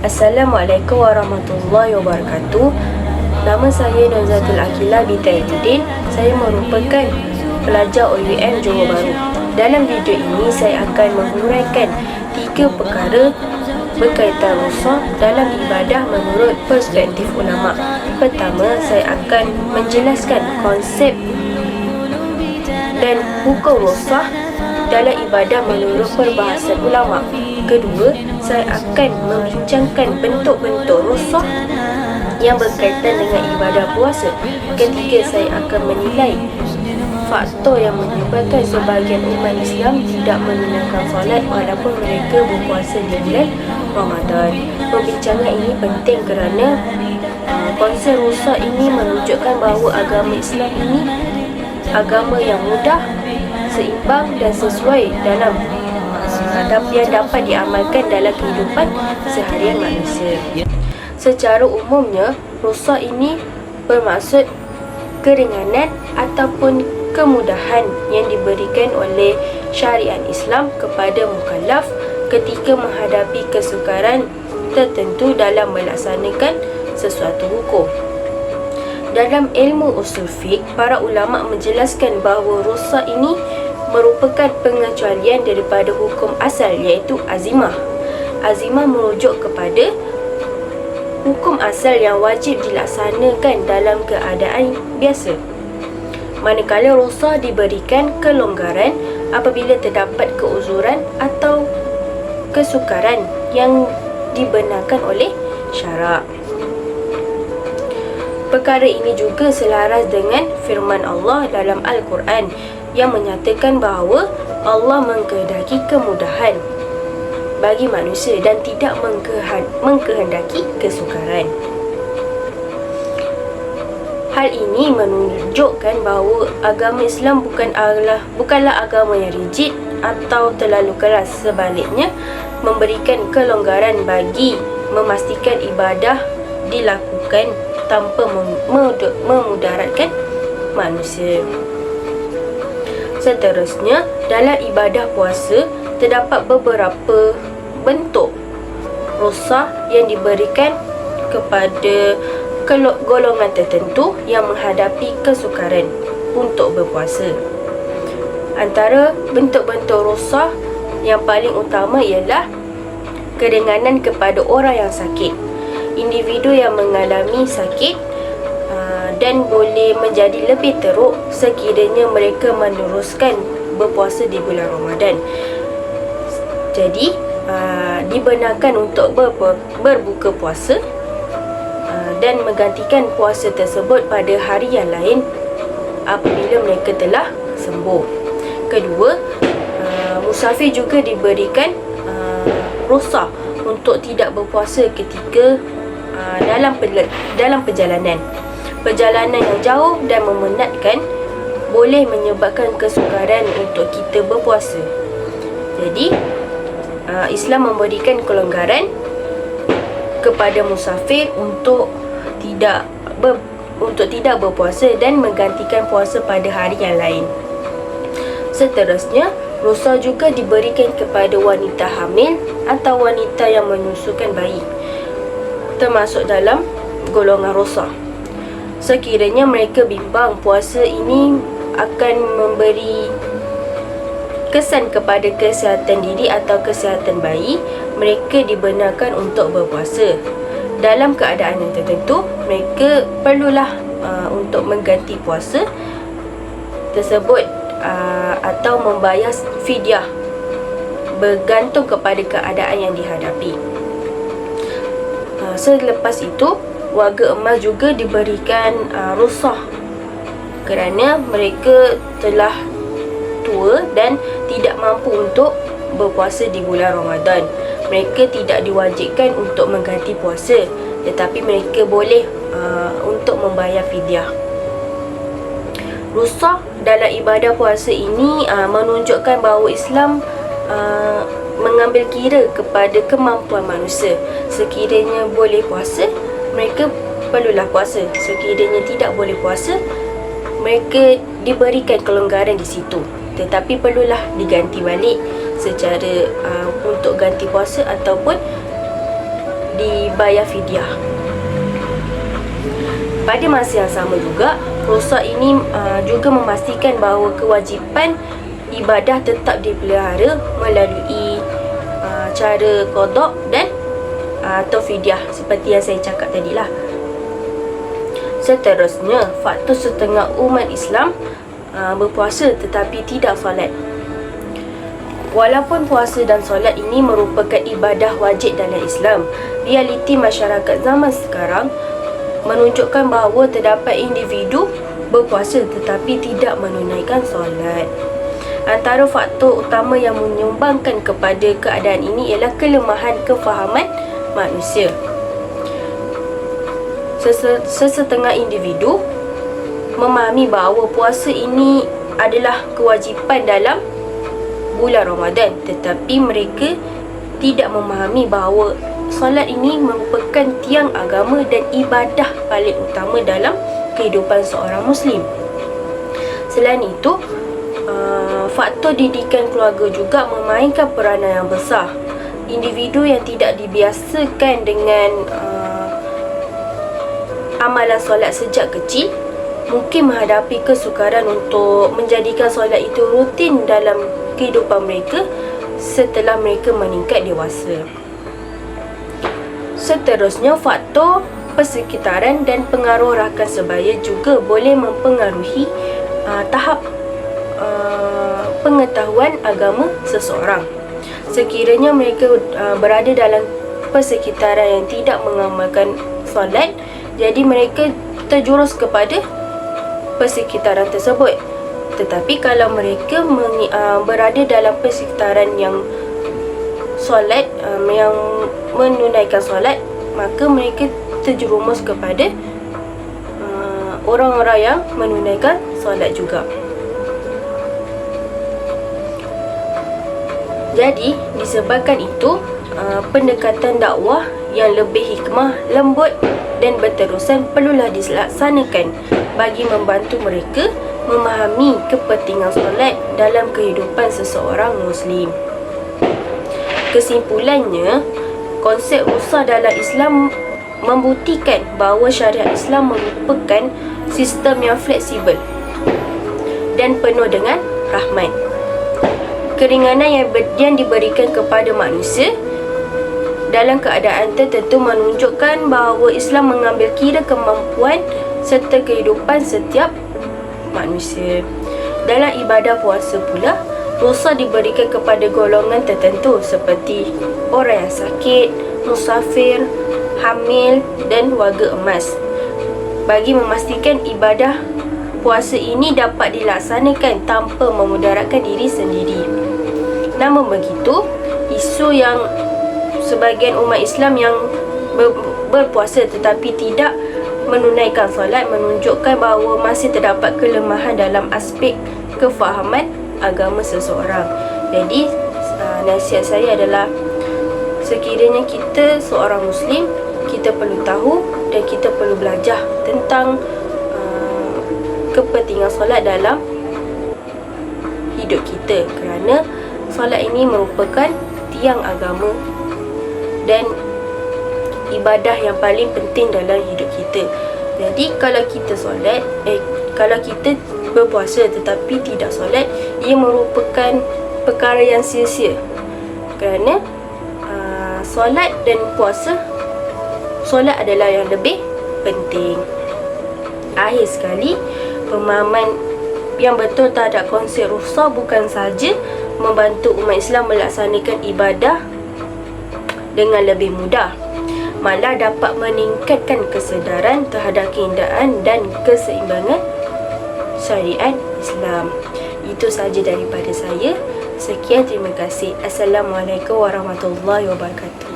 Assalamualaikum warahmatullahi wabarakatuh. Nama saya Nurzatul Akila binti Aidin. Saya merupakan pelajar OUM Johor Bahru. Dalam video ini saya akan menguraikan 3 perkara berkaitan rusa dalam ibadah menurut perspektif ulama. Pertama, saya akan menjelaskan konsep dan hukum rusa dalam ibadah menurut perbahasan ulama. Kedua, saya akan membincangkan bentuk-bentuk rusa yang berkaitan dengan ibadah puasa. Ketiga, saya akan menilai faktor yang menyebabkan sebahagian umat Islam tidak menunaikan solat walaupun mereka berpuasa di bulan Ramadan. Perbincangan ini penting kerana konsep rusa ini menunjukkan bahawa agama Islam ini agama yang mudah, seimbang dan sesuai dalam yang dapat diamalkan dalam kehidupan seharian manusia. Secara umumnya, rusa ini bermaksud keringanan ataupun kemudahan yang diberikan oleh syariat Islam kepada mukallaf ketika menghadapi kesukaran tertentu dalam melaksanakan sesuatu hukum. Dalam ilmu usul fiqh, para ulama menjelaskan bahawa rusa ini merupakan pengecualian daripada hukum asal, iaitu azimah. Azimah merujuk kepada hukum asal yang wajib dilaksanakan dalam keadaan biasa. Manakala rusa diberikan kelonggaran apabila terdapat keuzuran atau kesukaran yang dibenarkan oleh syarak. Perkara ini juga selaras dengan firman Allah dalam Al-Quran yang menyatakan bahawa Allah mengkehendaki kemudahan bagi manusia dan tidak mengkehendaki kesukaran. Hal ini menunjukkan bahawa agama Islam bukanlah agama yang rigid atau terlalu keras. Sebaliknya, memberikan kelonggaran bagi memastikan ibadah dilakukan tanpa memudaratkan manusia. Seterusnya, dalam ibadah puasa terdapat beberapa bentuk rusa yang diberikan kepada golongan tertentu yang menghadapi kesukaran untuk berpuasa. Antara bentuk-bentuk rusa yang paling utama ialah keringanan kepada orang yang sakit. Individu yang mengalami sakit dan boleh menjadi lebih teruk sekiranya mereka meneruskan berpuasa di bulan Ramadan. Jadi, dibenarkan untuk berbuka puasa dan menggantikan puasa tersebut pada hari yang lain apabila mereka telah sembuh. Kedua, musafir juga diberikan rukhsah untuk tidak berpuasa ketika dalam perjalanan yang jauh dan memenatkan boleh menyebabkan kesukaran untuk kita berpuasa. Jadi, Islam memberikan kelonggaran kepada musafir untuk tidak berpuasa dan menggantikan puasa pada hari yang lain. Seterusnya, rukhsah juga diberikan kepada wanita hamil atau wanita yang menyusukan bayi, termasuk dalam golongan rukhsah. Sekiranya mereka bimbang puasa ini akan memberi kesan kepada kesihatan diri atau kesihatan bayi, mereka dibenarkan untuk berpuasa. Dalam keadaan yang tertentu, mereka perlulah untuk mengganti puasa tersebut atau membayar fidyah bergantung kepada keadaan yang dihadapi. Selepas itu, warga emas juga diberikan rukhsah kerana mereka telah tua dan tidak mampu untuk berpuasa di bulan Ramadan. Mereka tidak diwajibkan untuk mengganti puasa, tetapi mereka boleh untuk membayar fidyah. Rukhsah dalam ibadah puasa ini menunjukkan bahawa Islam mengambil kira kepada kemampuan manusia. Sekiranya boleh puasa, mereka perlulah puasa. Sekiranya tidak boleh puasa, mereka diberikan kelonggaran di situ, tetapi perlulah diganti balik secara untuk ganti puasa ataupun dibayar fidyah. Pada masa yang sama juga, rosak ini juga memastikan bahawa kewajipan ibadah tetap dipelihara melalui cara qada dan atau fidyah seperti yang saya cakap tadilah. Seterusnya, faktor setengah umat Islam berpuasa tetapi tidak solat. Walaupun puasa dan solat ini merupakan ibadah wajib dalam Islam, realiti masyarakat zaman sekarang menunjukkan bahawa terdapat individu berpuasa tetapi tidak menunaikan solat. Antara faktor utama yang menyumbangkan kepada keadaan ini ialah kelemahan kefahaman manusia. Sesetengah individu memahami bahawa puasa ini adalah kewajipan dalam bulan Ramadan, tetapi mereka tidak memahami bahawa solat ini merupakan tiang agama dan ibadah paling utama dalam kehidupan seorang Muslim. Selain itu, faktor didikan keluarga juga memainkan peranan yang besar. Individu yang tidak dibiasakan dengan amalan solat sejak kecil mungkin menghadapi kesukaran untuk menjadikan solat itu rutin dalam kehidupan mereka setelah mereka meningkat dewasa. Seterusnya, faktor persekitaran dan pengaruh rakan sebaya juga boleh mempengaruhi tahap pengetahuan agama seseorang. Sekiranya mereka berada dalam persekitaran yang tidak mengamalkan solat, jadi mereka terjurus kepada persekitaran tersebut. Tetapi kalau mereka berada dalam persekitaran yang solat, yang menunaikan solat, maka mereka terjerumus kepada orang-orang yang menunaikan solat juga. Jadi, disebabkan itu, pendekatan dakwah yang lebih hikmah, lembut dan berterusan perlulah dilaksanakan bagi membantu mereka memahami kepentingan solat dalam kehidupan seseorang Muslim. Kesimpulannya, konsep rukhsah dalam Islam membuktikan bahawa syariat Islam merupakan sistem yang fleksibel dan penuh dengan rahmat. Keringanan yang diberikan kepada manusia dalam keadaan tertentu menunjukkan bahawa Islam mengambil kira kemampuan serta kehidupan setiap manusia. Dalam ibadah puasa pula, rukhsah diberikan kepada golongan tertentu seperti orang yang sakit, musafir, hamil dan warga emas, bagi memastikan ibadah puasa ini dapat dilaksanakan tanpa memudaratkan diri sendiri. Namun begitu, isu yang sebahagian umat Islam yang berpuasa tetapi tidak menunaikan solat menunjukkan bahawa masih terdapat kelemahan dalam aspek kefahaman agama seseorang. Jadi, nasihat saya adalah sekiranya kita seorang Muslim, kita perlu tahu dan kita perlu belajar tentang kepentingan solat dalam hidup kita, kerana solat ini merupakan tiang agama dan ibadah yang paling penting dalam hidup kita. Jadi kalau kita solat, kalau kita berpuasa tetapi tidak solat, ia merupakan perkara yang sia-sia. Kerana solat dan puasa, solat adalah yang lebih penting. Akhir sekali, pemahaman yang betul terhadap konsep rukhsah bukan sahaja membantu umat Islam melaksanakan ibadah dengan lebih mudah, malah dapat meningkatkan kesedaran terhadap keindahan dan keseimbangan syariat Islam. Itu sahaja daripada saya. Sekian, terima kasih. Assalamualaikum warahmatullahi wabarakatuh.